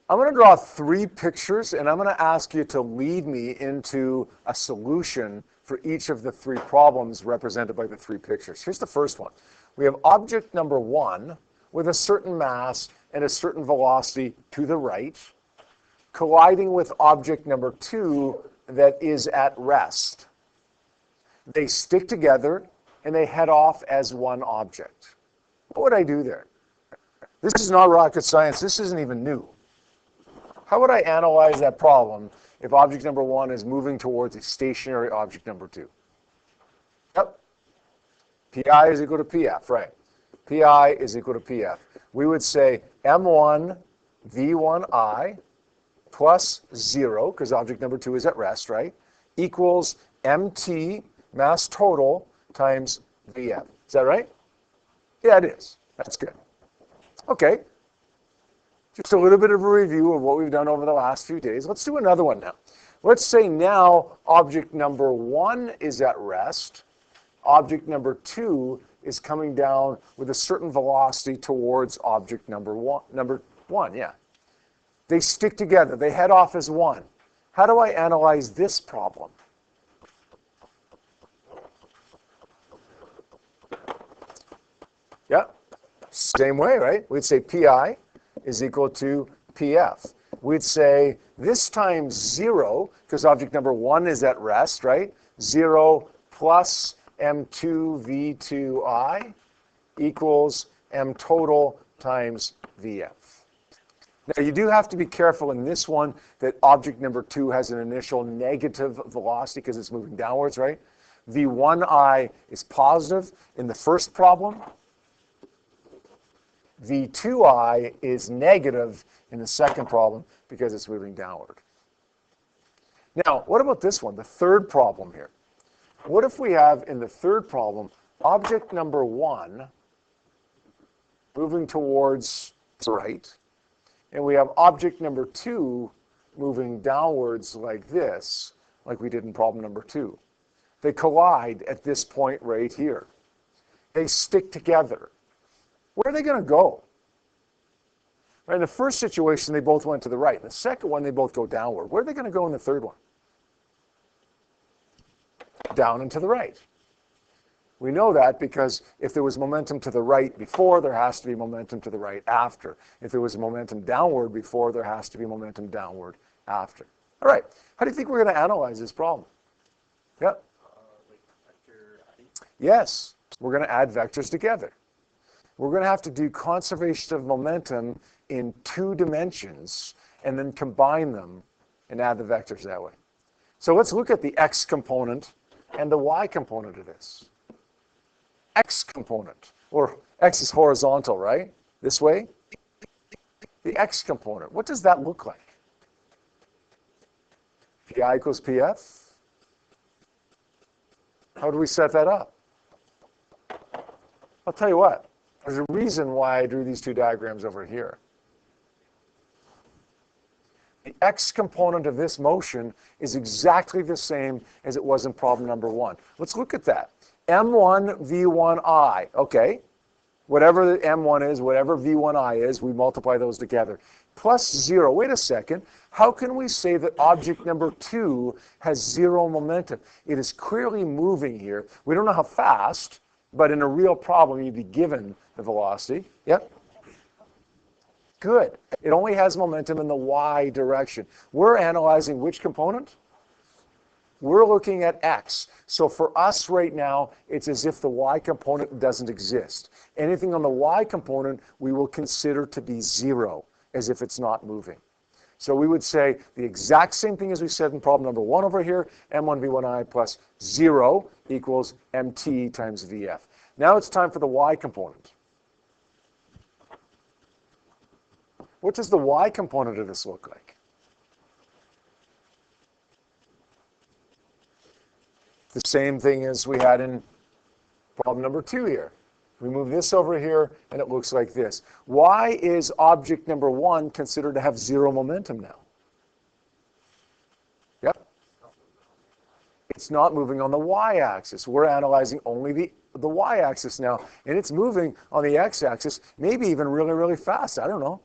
I'm going to draw 3 pictures, and I'm going to ask you to lead me into a solution for each of the 3 problems represented by the 3 pictures. Here's the first one. We have object number 1 with a certain mass and a certain velocity to the right, colliding with object number 2 that is at rest. They stick together, and they head off as one object. What would I do there? This is not rocket science. This isn't even new. How would I analyze that problem if object number 1 is moving towards a stationary object number 2? Yep. Pi is equal to Pf, right? Pi is equal to Pf. We would say m1 v1I plus 0, because object number 2 is at rest, right, equals mt, mass total, times Vf. Is that right? Yeah, it is. That's good. Okay. Just a little bit of a review of what we've done over the last few days. Let's do another one now. Let's say now object number 1 is at rest. Object number 2 is coming down with a certain velocity towards object number 1. Number 1, yeah. They stick together. They head off as one. How do I analyze this problem? Yeah, same way, right? We'd say Pi is equal to Pf. We'd say this times 0, because object number 1 is at rest, right? 0 plus m2 v2I equals m total times Vf. Now, you do have to be careful in this one that object number 2 has an initial negative velocity because it's moving downwards, right? v1I is positive in the first problem. v2I is negative in the second problem because it's moving downward. Now, what about this one, the third problem here? What if we have in the third problem object number 1 moving towards the right, and we have object number 2 moving downwards like this, like we did in problem number 2. They collide at this point right here. They stick together. Where are they going to go? Right, in the first situation, they both went to the right. In the second one, they both go downward. Where are they going to go in the third one? Down and to the right. We know that because if there was momentum to the right before, there has to be momentum to the right after. If there was momentum downward before, there has to be momentum downward after. All right. How do you think we're going to analyze this problem? Yep. Like vector adding? Yes. We're going to add vectors together. We're going to have to do conservation of momentum in 2 dimensions and then combine them and add the vectors that way. So let's look at the x component and the y component of this. X component, or x is horizontal, right? This way. The x component, what does that look like? Pi equals Pf. How do we set that up? I'll tell you what. There's a reason why I drew these 2 diagrams over here. The x component of this motion is exactly the same as it was in problem number 1. Let's look at that. m1 v1I, okay. Whatever the m1 is, whatever v1I is, we multiply those together. Plus 0. Wait a second. How can we say that object number 2 has 0 momentum? It is clearly moving here. We don't know how fast, but in a real problem, you'd be given the velocity. Yep. Good. It only has momentum in the y direction. We're analyzing which component? We're looking at x. So for us right now, it's as if the y component doesn't exist. Anything on the y component, we will consider to be 0, as if it's not moving. So we would say the exact same thing as we said in problem number 1 over here, m1 v1I plus 0 equals mt times vf. Now it's time for the y component. What does the y component of this look like? The same thing as we had in problem number 2 here. We move this over here, and it looks like this. Why is object number 1 considered to have 0 momentum now? Yep. It's not moving on the y-axis. We're analyzing only the y-axis now, and it's moving on the x-axis, maybe even really, really fast. I don't know.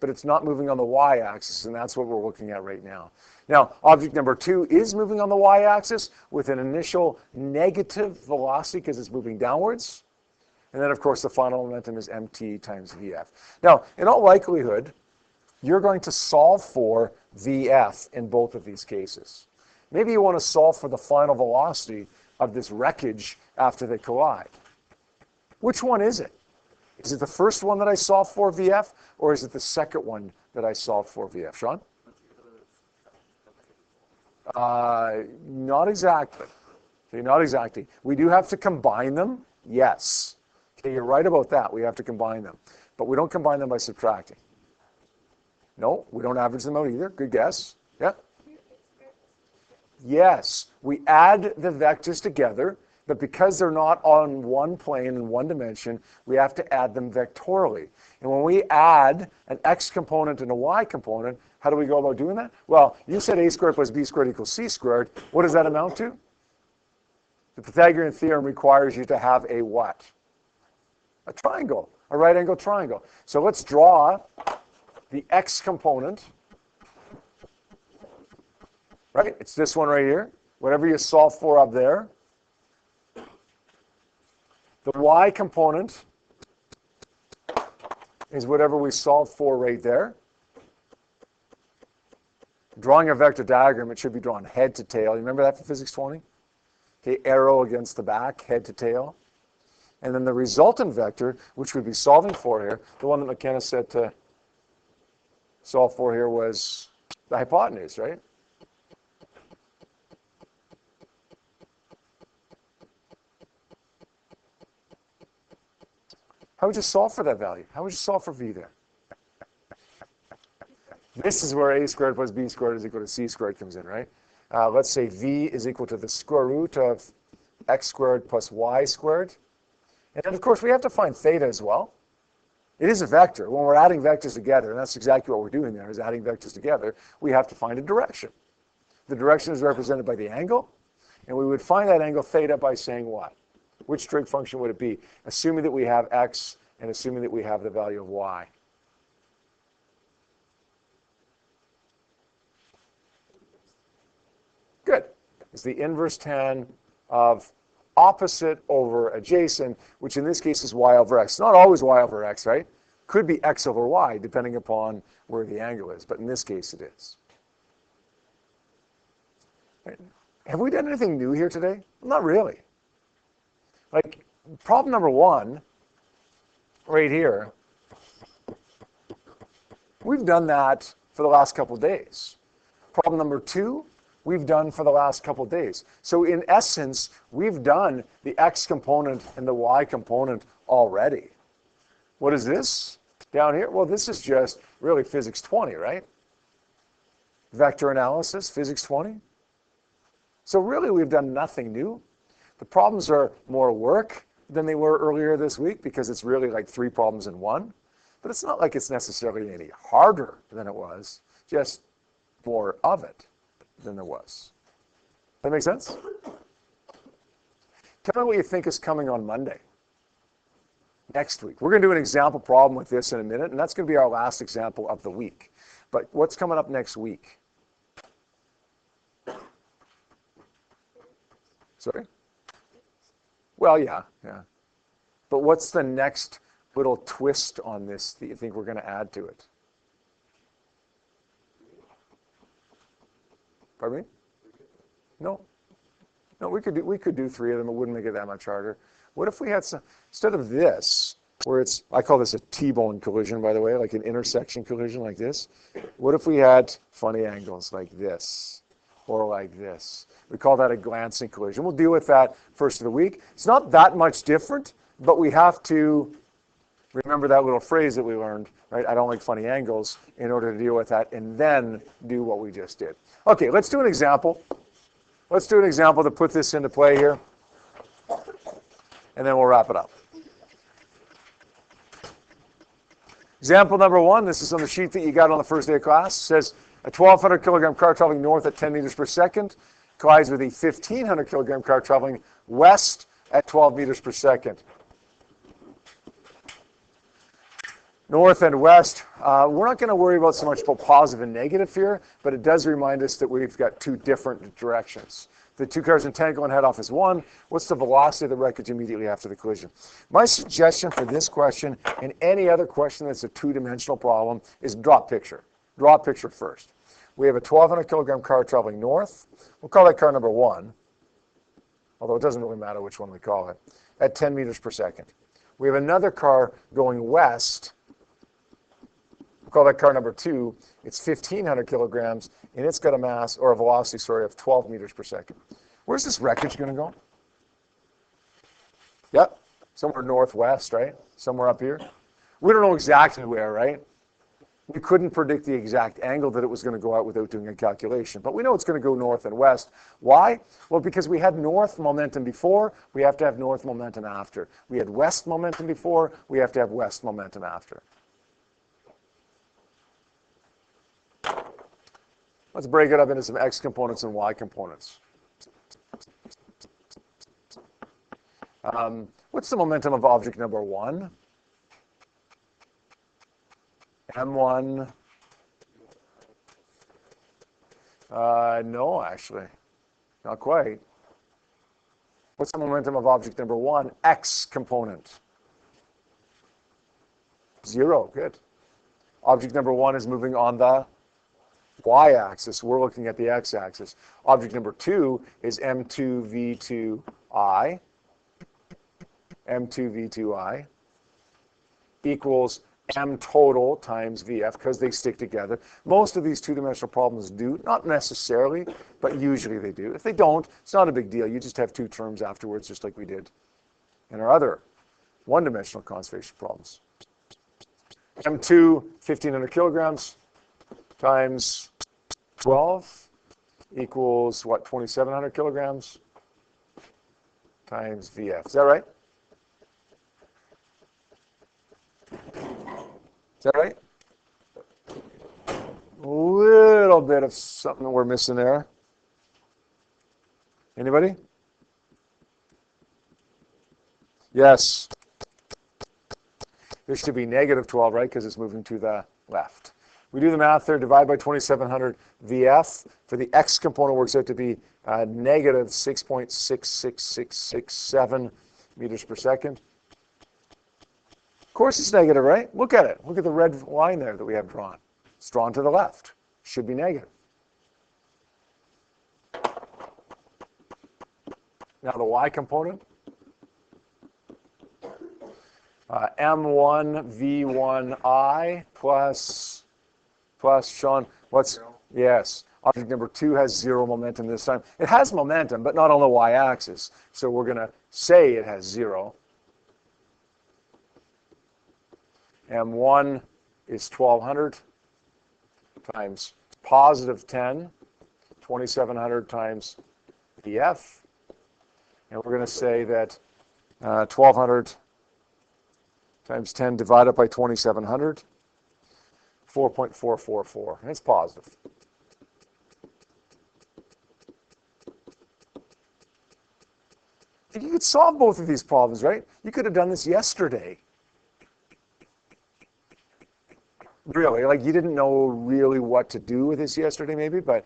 but it's not moving on the y-axis, and that's what we're looking at right now. Now, object number 2 is moving on the y-axis with an initial negative velocity because it's moving downwards. And then, of course, the final momentum is mt times vf. Now, in all likelihood, you're going to solve for vf in both of these cases. Maybe you want to solve for the final velocity of this wreckage after they collide. Which one is it? Is it the first one that I solved for vf, or is it the second one that I solved for vf? Sean? Not exactly. Okay, not exactly. We do have to combine them, yes. Okay, you're right about that. We have to combine them. But we don't combine them by subtracting. No, we don't average them out either. Good guess. Yeah? Yes, we add the vectors together, but because they're not on one plane in one dimension, we have to add them vectorially. And when we add an x component and a y component, how do we go about doing that? Well, you said a squared plus b squared equals c squared. What does that amount to? The Pythagorean theorem requires you to have a what? A triangle, a right angle triangle. So let's draw the x component. Right? It's this one right here. Whatever you solve for up there. The y component is whatever we solve for right there. Drawing a vector diagram, it should be drawn head to tail. You remember that from Physics 20? Okay, arrow against the back, head to tail. And then the resultant vector, which we'd be solving for here, the one that McKenna said to solve for here was the hypotenuse, right? How would you solve for that value? How would you solve for v there? This is where a squared plus b squared is equal to c squared comes in, right? Let's say v is equal to the square root of x squared plus y squared. And then, of course, we have to find theta as well. It is a vector. When we're adding vectors together, and that's exactly what we're doing there, is adding vectors together, we have to find a direction. The direction is represented by the angle, and we would find that angle theta by saying what? Which trig function would it be? Assuming that we have x and assuming that we have the value of y. Good. It's the inverse tan of opposite over adjacent, which in this case is y over x. Not always y over x, right? Could be x over y, depending upon where the angle is, but in this case it is. Right. Have we done anything new here today? Not really. Like, problem number 1, right here, we've done that for the last couple of days. Problem number 2, we've done for the last couple of days. So in essence, we've done the x component and the y component already. What is this down here? Well, this is just really Physics 20, right? Vector analysis, Physics 20. So really, we've done nothing new. The problems are more work than they were earlier this week because it's really like 3 problems in one. But it's not like it's necessarily any harder than it was, just more of it than there was. That make sense? Tell me what you think is coming on Monday, next week. We're going to do an example problem with this in a minute, and that's going to be our last example of the week. But what's coming up next week? Sorry? Well, yeah. But what's the next little twist on this that you think we're going to add to it? Pardon me? No, we could do 3 of them. It wouldn't make it that much harder. What if we had some, instead of this, where it's, I call this a T-bone collision, by the way, like an intersection collision like this. What if we had funny angles like this or like this? We call that a glancing collision. We'll deal with that first of the week. It's not that much different, but we have to remember that little phrase that we learned, right? I don't like funny angles, in order to deal with that and then do what we just did. Okay, let's do an example. Let's do an example to put this into play here, and then we'll wrap it up. Example number 1, this is on the sheet that you got on the first day of class. It says a 1,200 kilogram car traveling north at 10 meters per second collides with a 1,500 kilogram car traveling west at 12 meters per second. North and west. We're not going to worry about so much about positive and negative here, but it does remind us that we've got two different directions. The two cars entangle and head off as one. What's the velocity of the wreckage immediately after the collision? My suggestion for this question and any other question that's a two-dimensional problem is draw a picture. Draw a picture first. We have a 1,200 kilogram car traveling north. We'll call that car number 1, although it doesn't really matter which one we call it, at 10 meters per second. We have another car going west. We'll call that car number 2. It's 1,500 kilograms, and it's got a mass, or a velocity, sorry, of 12 meters per second. Where's this wreckage going to go? Yep, somewhere northwest, right? Somewhere up here. We don't know exactly where, right? We couldn't predict the exact angle that it was going to go out without doing a calculation, but we know it's going to go north and west. Why? Well, because we had north momentum before, we have to have north momentum after. We had west momentum before, we have to have west momentum after. Let's break it up into some x components and y components. What's the momentum of object number 1? M1. No, actually. Not quite. What's the momentum of object number 1? X component. 0. Good. Object number 1 is moving on the y-axis. We're looking at the x-axis. Object number 2 is m2v2i. m2v2i equals m total times vf, because they stick together. Most of these two-dimensional problems do, not necessarily, but usually they do. If they don't, it's not a big deal. You just have two terms afterwards, just like we did in our other one-dimensional conservation problems. M2, 1,500 kilograms, times 12 equals, what, 2,700 kilograms times VF. Is that right? Is that right? A little bit of something we're missing there. Anybody? Yes. This should be negative 12, right? Because it's moving to the left. We do the math there, divide by 2,700 VF. For the X component, works out to be negative 6.66667 meters per second. Of course it's negative, right? Look at it. Look at the red line there that we have drawn. It's drawn to the left. Should be negative. Now the Y component. M1 V1I plus Sean, what's, yes, object number 2 has 0 momentum this time. It has momentum, but not on the y-axis. So we're going to say it has 0. M1 is 1,200 times positive 10, 2,700 times VF. And we're going to say that 1,200 times 10 divided by 2,700, 4.444, and it's positive. You could solve both of these problems, right? You could have done this yesterday. Really, like you didn't know really what to do with this yesterday maybe, but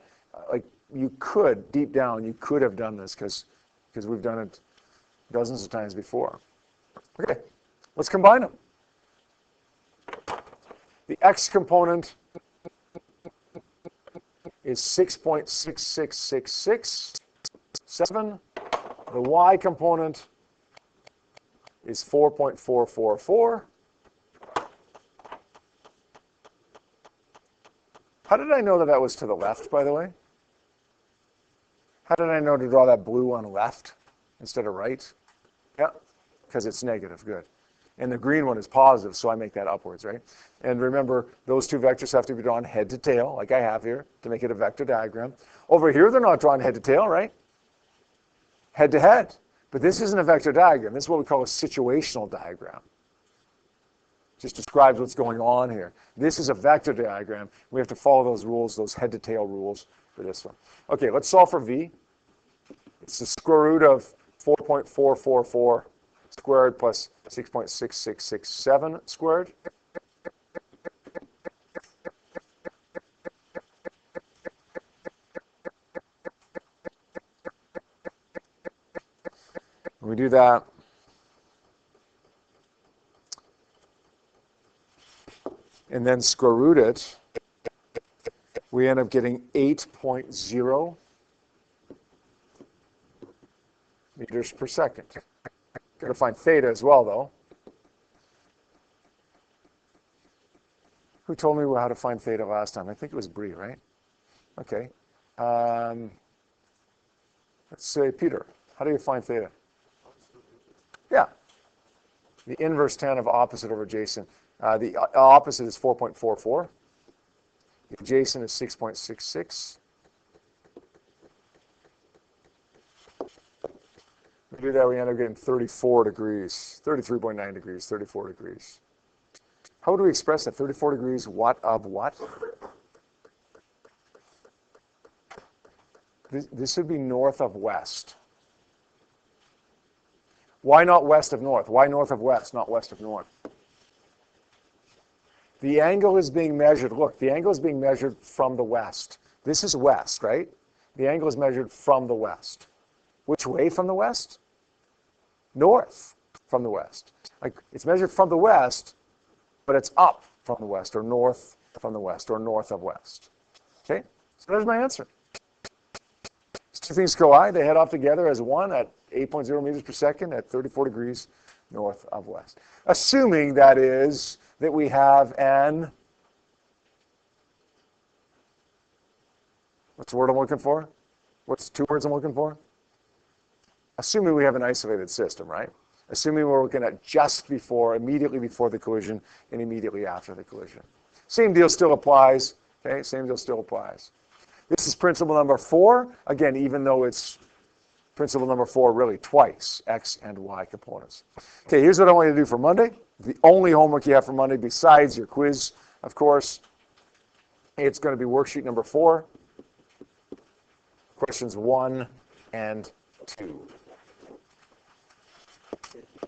like you could, deep down, you could have done this because we've done it dozens of times before. Okay, let's combine them. The X component is 6.6667. The Y component is 4.444. How did I know that that was to the left, by the way? How did I know to draw that blue on left instead of right? Yeah, because it's negative, good. And the green one is positive, so I make that upwards, right? And remember, those two vectors have to be drawn head to tail, like I have here, to make it a vector diagram. Over here, they're not drawn head to tail, right? Head to head. But this isn't a vector diagram. This is what we call a situational diagram. Just describes what's going on here. This is a vector diagram. We have to follow those rules, those head to tail rules for this one. Okay, let's solve for V. It's the square root of 4.444 squared plus 6.6667 squared. We do that. And then square root it. We end up getting 8.0 meters per second. Got to find theta as well, though. Who told me how to find theta last time? I think it was Bree, right? Okay. Let's say Peter. How do you find theta? Yeah. The inverse tan of opposite over adjacent. The opposite is 4.44. The adjacent is 6.66. We do that, we end up getting 34 degrees, 33.9 degrees, 34 degrees. How would we express that? 34 degrees, what of what? This would be north of west. Why not west of north? Why north of west, not west of north? The angle is being measured. Look, the angle is being measured from the west. This is west, right? The angle is measured from the west. Which way from the west? North from the west. Like, it's measured from the west, but it's up from the west, or north from the west, or north of west. Okay? So there's my answer. These two things collide. They head off together as one at 8.0 meters per second at 34 degrees north of west. Assuming, that is, that we have an, what's the word I'm looking for? What's two words I'm looking for? Assuming we have an isolated system, right? Assuming we're looking at just before, immediately before the collision, and immediately after the collision. Same deal still applies, okay? Same deal still applies. This is principle number 4. Again, even though it's principle number 4 really twice, x and y components. Okay, here's what I want you to do for Monday. The only homework you have for Monday besides your quiz, of course, it's going to be worksheet number 4, questions 1 and 2.